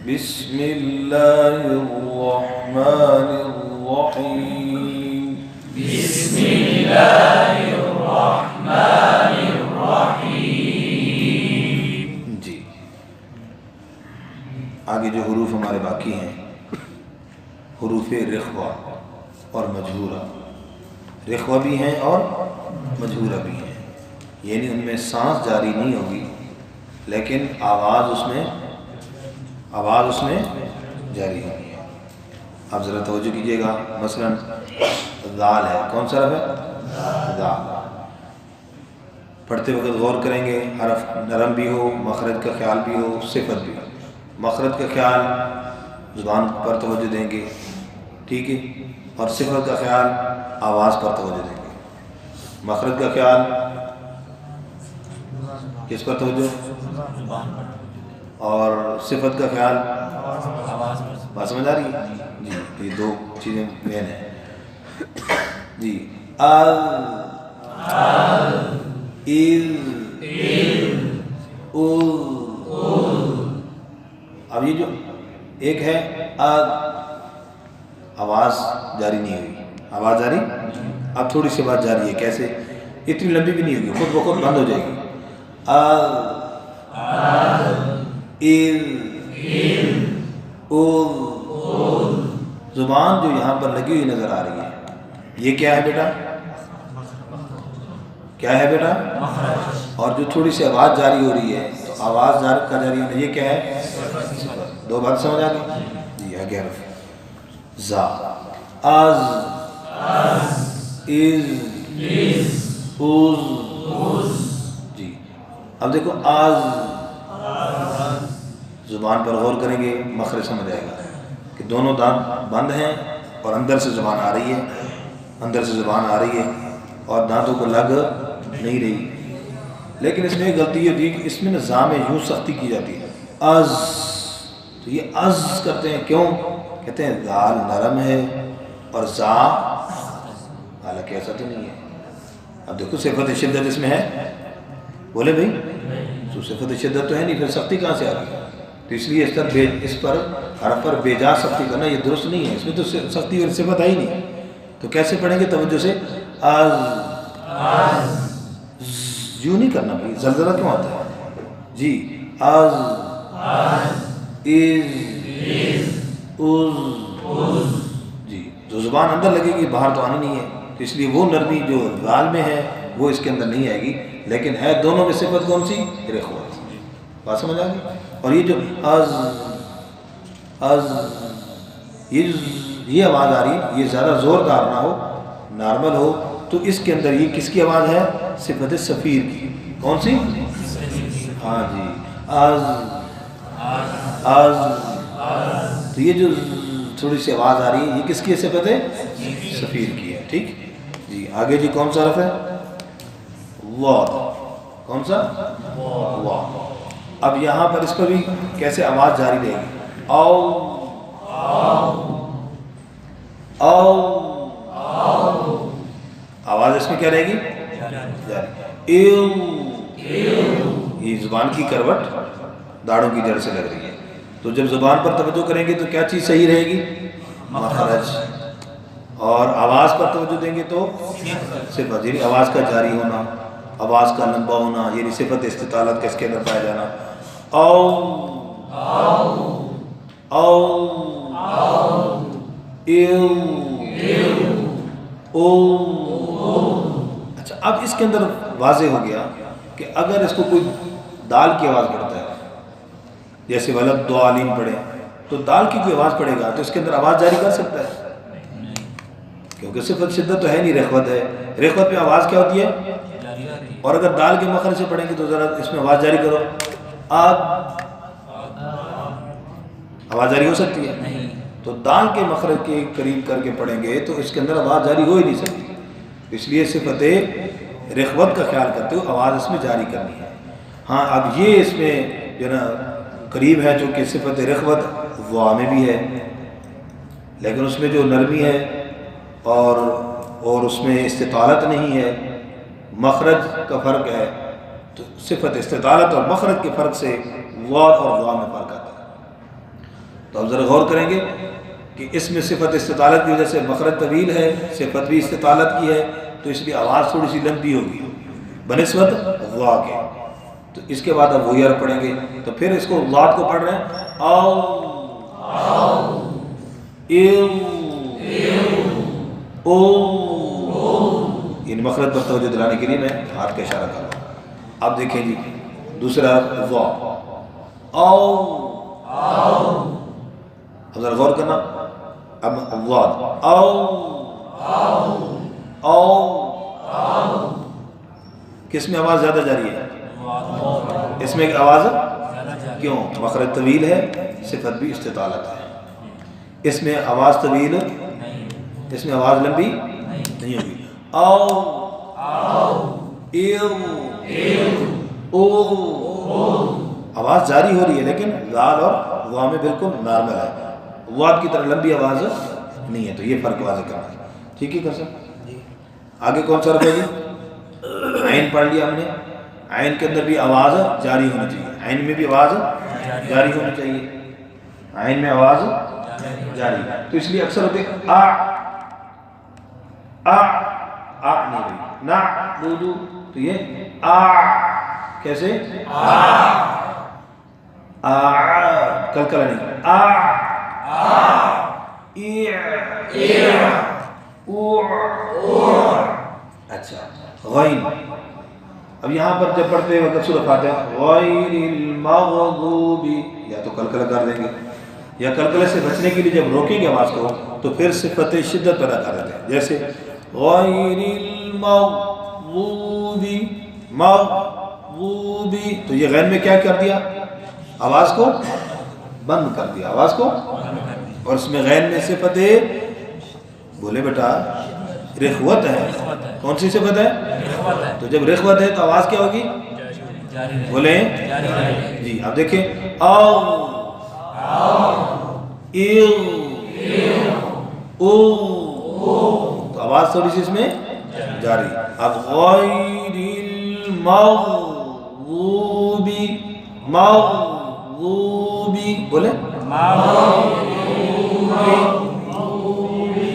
بسم اللہ الرحمن الرحیم بسم اللہ الرحمن الرحیم. جی آگے جو حروف ہمارے باقی ہیں حروف رخوہ اور مجہورہ. رخوہ بھی ہیں اور مجہورہ بھی ہیں، یعنی ان میں سانس جاری نہیں ہوگی لیکن آواز اس میں جاری ہوگی. آپ ذرا توجہ کیجیے گا. مثلا ذال ہے، کون سا حرف ہے؟ ذال. پڑھتے وقت غور کریں گے، حرف نرم بھی ہو، مخرج کا خیال بھی ہو، صفت بھی ہو. مخرج کا خیال زبان پر توجہ دیں گے، ٹھیک ہے، اور صفت کا خیال آواز پر توجہ دیں گے. مخرج کا خیال کس پر توجہ، اور صفت کا خیال بات سمجھ آ رہی ہے؟ جی یہ دو چیزیں مین ہیں. جی اب یہ جو ایک ہے آواز جاری نہیں ہوئی، آواز جاری، اب تھوڑی سی بات جاری ہے. کیسے؟ اتنی لمبی بھی نہیں ہوگی، خود بخود بند ہو جائے گی. زبان جو یہاں پر لگی ہوئی نظر آ رہی ہے، یہ کیا ہے بیٹا؟ کیا ہے بیٹا؟ اور جو تھوڑی سی آواز جاری ہو رہی ہے تو آواز کا جاری ہونا یہ کیا ہے؟ دو بات سمجھ آ گئی؟ جی آگے حرف زا. از جی اب دیکھو آز، زبان پر غور کریں گے مخرج سمجھ آئے گا کہ دونوں دانت بند ہیں اور اندر سے زبان آ رہی ہے، اور دانتوں کو لگ نہیں رہی. لیکن اس میں ایک غلطی یہ ہوتی ہے کہ اس میں زا میں یوں سختی کی جاتی ہے، از. تو یہ از کرتے ہیں، کیوں کہتے ہیں؟ ذال نرم ہے اور زا حالانکہ ایسا تو نہیں ہے. اب دیکھو صفت شدت اس میں ہے، بولے بھائی تو صفت شدت تو ہے نہیں، پھر سختی کہاں سے آ رہی ہے؟ تو اس لیے اس پر حرف پر بے جا سختی کرنا یہ درست نہیں ہے. اس میں تو سختی اور صفت آئی نہیں. تو کیسے پڑھیں گے توجہ سے؟ از یوں نہیں کرنا بھائی، زلزلہ کیوں آتا ہے؟ جی از جی جو زبان اندر لگے گی باہر تو آنی نہیں ہے. تو اس لیے وہ نرمی جو ذال میں ہے وہ اس کے اندر نہیں آئے گی، لیکن ہے دونوں میں صفت کون سی؟ رخوہ. بات سمجھ آ گئی؟ اور یہ جو از یہ آواز آ رہی ہے، یہ زیادہ زوردار نہ ہو، نارمل ہو. تو اس کے اندر یہ کس کی آواز ہے؟ صفت صفیر کی. کون سی؟ ہاں جی از. تو یہ جو تھوڑی سی آواز آ رہی ہے یہ کس کی صفت ہے؟ صفیر کی ہے. ٹھیک جی. آگے جی کون سا حرف ہے؟ واو. کون سا؟ واو. اب یہاں پر اس پر بھی کیسے آواز جاری رہے گی؟ او آواز اس میں کیا رہے گی؟ جاری. یہ زبان کی کروٹ داڑھوں کی جڑ سے لگ رہی ہے. تو جب زبان پر توجہ کریں گے تو کیا چیز صحیح رہے گی؟ مخرج. اور آواز پر توجہ دیں گے تو صفت، یعنی آواز کا جاری ہونا، آواز کا لمبا ہونا، یعنی صفت استطالت کا اس کے اندر پایا جانا. اچھا اب اس کے اندر واضح ہو گیا کہ اگر اس کو کوئی دال کی آواز پڑھتا ہے، جیسے ولد دعالین پڑھے، تو دال کی کوئی آواز پڑھے گا تو اس کے اندر آواز جاری کر سکتا ہے؟ کیونکہ صفت شدت تو ہے نہیں، رخوت ہے. رخوت میں آواز کیا ہوتی ہے؟ اور اگر دال کے مخرج سے پڑھیں گے تو ذرا اس میں آواز جاری کرو. آواز جاری ہو سکتی ہے؟ تو دال کے مخرج کے قریب کر کے پڑھیں گے تو اس کے اندر آواز جاری ہو ہی نہیں سکتی. اس لیے صفت رخوت کا خیال کرتے ہو آواز اس میں جاری کرنی ہے. ہاں اب یہ اس میں جو نا قریب ہے چونکہ صفت رخوت وا میں بھی ہے، لیکن اس میں جو نرمی ہے اور اس میں استطالت نہیں ہے، مخرج کا فرق ہے. تو صفت استطالت اور مخرج کے فرق سے وا اور وا میں فرق آتا ہے. تو اب ذرا غور کریں گے کہ اس میں صفت استطالت کی وجہ سے مخرج طویل ہے، صفت بھی استطالت کی ہے، تو اس لیے آواز تھوڑی سی لمبی ہوگی بنسبت غوا کے۔ تو اس کے بعد اب وہی حرف پڑھیں گے، تو پھر اس کو ضاد کو پڑھ رہے ہیں او او، ان مخرج پر توجہ دلانے کے لیے میں ہاتھ کا اشارہ کر رہا ہوں۔ اب دیکھیں جی دوسرا وا او، اب ذرا غور کرنا، اب ضاد او او، کس میں آواز زیادہ جاری ہے؟ اس میں آواز کیوں؟ مخرج طویل ہے، صفت بھی استطالت ہے، اس میں آواز طویل، اس میں آواز لمبی نہیں ہوگی۔ او او، آواز جاری ہو رہی ہے لیکن زال اور وا میں بالکل نارمل ہے، واد کی طرح لمبی آواز نہیں ہے، تو یہ فرق واضح کرنا ہے۔ ٹھیک ہے سر؟ آگے کون سا حرف ہے جی؟ عین پڑھ لیا ہم نے، عین کے اندر بھی آواز جاری ہونی چاہیے، عین میں بھی آواز جاری ہونی چاہیے، عین میں آواز جاری، تو اس لیے اکثر ہوتے آ آ آ نہیں رہی، نا دو دو، تو یہ آ کیسے؟ آ کلکلا نہیں، آ اچھا غین، اب یہاں پر جب پڑھتے وقت سورۃ فاتحہ غیر المغضوب، یا تو کلکلا کر دیں گے، یا کلکلے سے بچنے کے لیے جب روکیں گے آواز کو تو پھر صفت شدت پیدا کر دیتے ہیں، جیسے غیر المغضوب، مغضوب، تو یہ غین میں کیا کر دیا؟ آواز کو بند کر دیا، آواز کو، اور اس میں غین میں صفت بولے بیٹا رخوت ہے، کون سی صفت ہے؟ تو جب رخوت ہے تو آواز کیا ہوگی؟ بولیں جی، اب دیکھیں او او، تو آواز تھوڑی سی اس میں جاری، اب غیر المغضوب، مغضوب، بولیں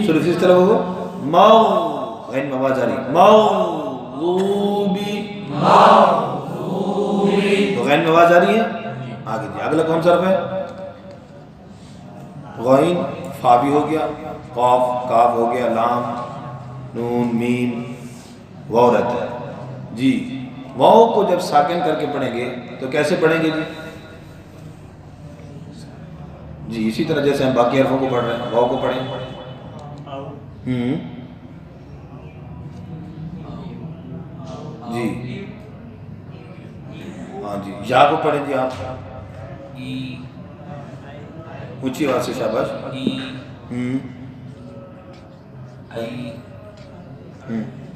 سورہ اس طرح ہوگا مغ، غین میں آواز جاری، مغضوب، تو غین میں آواز جاری ہے۔ آگے جی اگلا کون سا حرف ہے؟ غین، فا بھی ہو گیا، قاف، کاف ہو گیا، لام، نون، میم، واو رہتا ہے جی۔ واو کو جب ساکن کر کے پڑھیں گے تو کیسے پڑھیں گے جی؟ جی اسی طرح جیسے ہم باقی حرفوں کو پڑھ رہے ہیں، واو کو پڑھیں جی، ہاں جی، یا کو پڑھیں جی آپ، اونچی آواز سے، شاباش،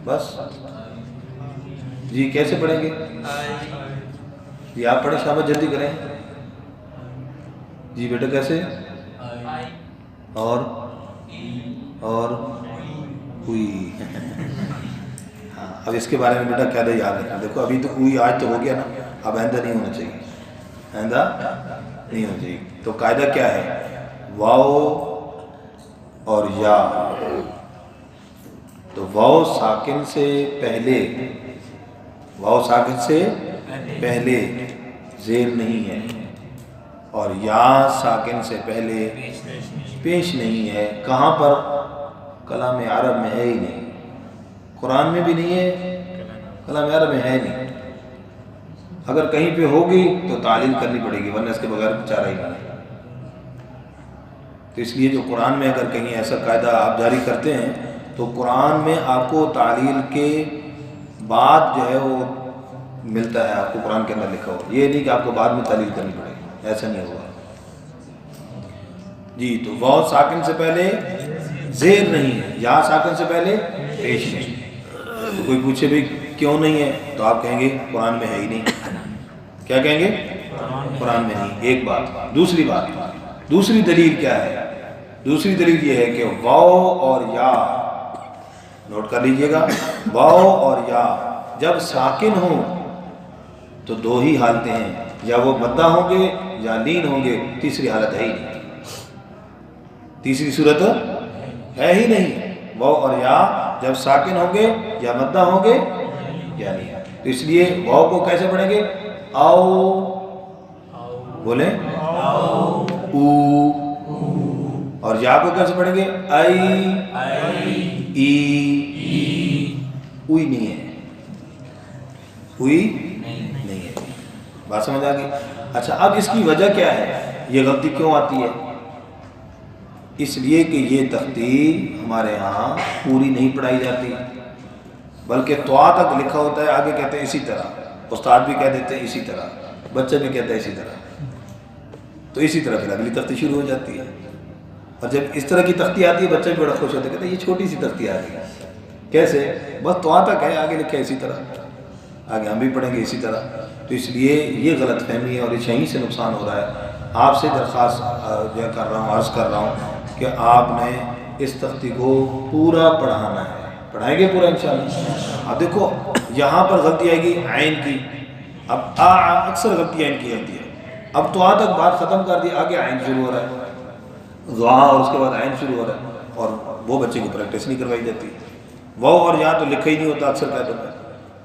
بس جی، کیسے پڑھیں گے جی؟ آپ پڑھیں شاباش، جلدی کریں جی بیٹا، کیسے؟ اور ہوئی، ہاں اب اس کے بارے میں بیٹا قاعدہ یاد رکھنا، دیکھو ابھی تو ہوئی آج تو ہو گیا نا، اب آئندہ نہیں ہونا چاہیے، آئندہ نہیں ہونا چاہیے، تو قاعدہ کیا ہے؟ واو اور یا، تو واو ساکن سے پہلے، واو ساکن سے پہلے زیر نہیں ہے، اور یا ساکن سے پہلے پیش نہیں ہے، کہاں پر؟ کلام عرب میں ہے ہی نہیں، قرآن میں بھی نہیں ہے، کلام عرب میں ہے نہیں، اگر کہیں پہ ہوگی تو تعلیل کرنی پڑے گی، ورنہ اس کے بغیر چارہ ہی نہیں۔ تو اس لیے جو قرآن میں اگر کہیں ایسا قاعدہ آپ جاری کرتے ہیں تو قرآن میں آپ کو تعلیل کے بعد جو ہے وہ ملتا ہے، آپ کو قرآن کے اندر لکھا ہو، یہ نہیں کہ آپ کو بعد میں تعلیل کرنی پڑے گی، ایسا نہیں ہوگا جی۔ تو واو ساکن سے پہلے زیر نہیں ہے، یا ساکن سے پہلے پیش نہیں، تو کوئی پوچھے بھی کیوں نہیں ہے تو آپ کہیں گے قرآن میں ہے ہی نہیں، کیا کہیں گے؟ قرآن میں نہیں، ایک بات۔ دوسری بات، دوسری دلیل کیا ہے؟ دوسری دلیل یہ ہے کہ واو اور یا، نوٹ کر لیجئے گا، واو اور یا جب ساکن ہوں تو دو ہی حالتیں ہیں، یا وہ مدہ ہوں گے یا لین ہوں گے، تیسری حالت ہے ہی نہیں۔ تیسری صورت ہے ہی نہیں. واو اور یا جب ساکن ہوں گے یا مدہ ہوں گے یا نہیں. تو اس لیے واو کو کیسے پڑھیں گے؟ او بولیں او. اور یا کو کیسے پڑھیں گے؟ ای اوئی نہیں ہے، اوئی نہیں ہے. بات سمجھ آ گئی؟ اچھا اب اس کی وجہ کیا ہے؟ یہ غلطی کیوں آتی ہے؟ اس لیے کہ یہ تختی ہمارے ہاں پوری نہیں پڑھائی جاتی، بلکہ طوا تک لکھا ہوتا ہے، آگے کہتے ہیں اسی طرح. استاد بھی کہہ دیتے ہیں اسی طرح، بچہ بھی کہتا ہے اسی طرح. تو اسی طرح پھر اگلی تختی شروع ہو جاتی ہے. اور جب اس طرح کی تختی آتی ہے بچہ بھی بڑا خوش ہوتا ہے، کہتا ہے یہ چھوٹی سی تختی آ گئی. کیسے؟ بس طوا تک ہے، آگے لکھا ہے اسی طرح، آگے ہم بھی پڑھیں گے اسی طرح. تو اس لیے یہ غلط فہمی ہے اور اس یہیں سے نقصان ہو رہا ہے. آپ سے درخواست جو کر رہا ہوں، عرض کر رہا ہوں کہ آپ نے اس تختی کو پورا پڑھانا ہے. پڑھائیں گے پورا انشاءاللہ. اب دیکھو یہاں پر غلطی آئے گی عین کی. اب اکثر غلطی عین کی ہوتی ہے. اب تو تک بات ختم کر دی، آگے عین شروع ہو رہا ہے، دعا اور اس کے بعد عین شروع ہو رہا ہے، اور وہ بچے کی پریکٹس نہیں کروائی جاتی. واو اور یا تو لکھا ہی نہیں ہوتا اکثر قاعدوں میں.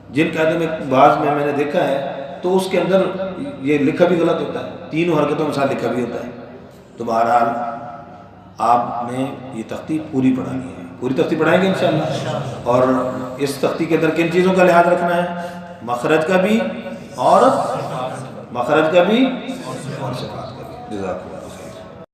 جن قاعدوں میں بعض میں نے دیکھا ہے تو اس کے اندر یہ لکھا بھی غلط ہوتا ہے، تینوں حرکتوں کے ساتھ لکھا بھی ہوتا ہے. تو بہرحال آپ نے یہ تختی پوری پڑھانی ہے، پوری تختی پڑھائیں گے انشاءاللہ. اور اس تختی کے اندر کن چیزوں کا لحاظ رکھنا ہے؟ مخرج کا بھی اور مخرج کا بھی اور صفات کا بھی. جزاک اللہ.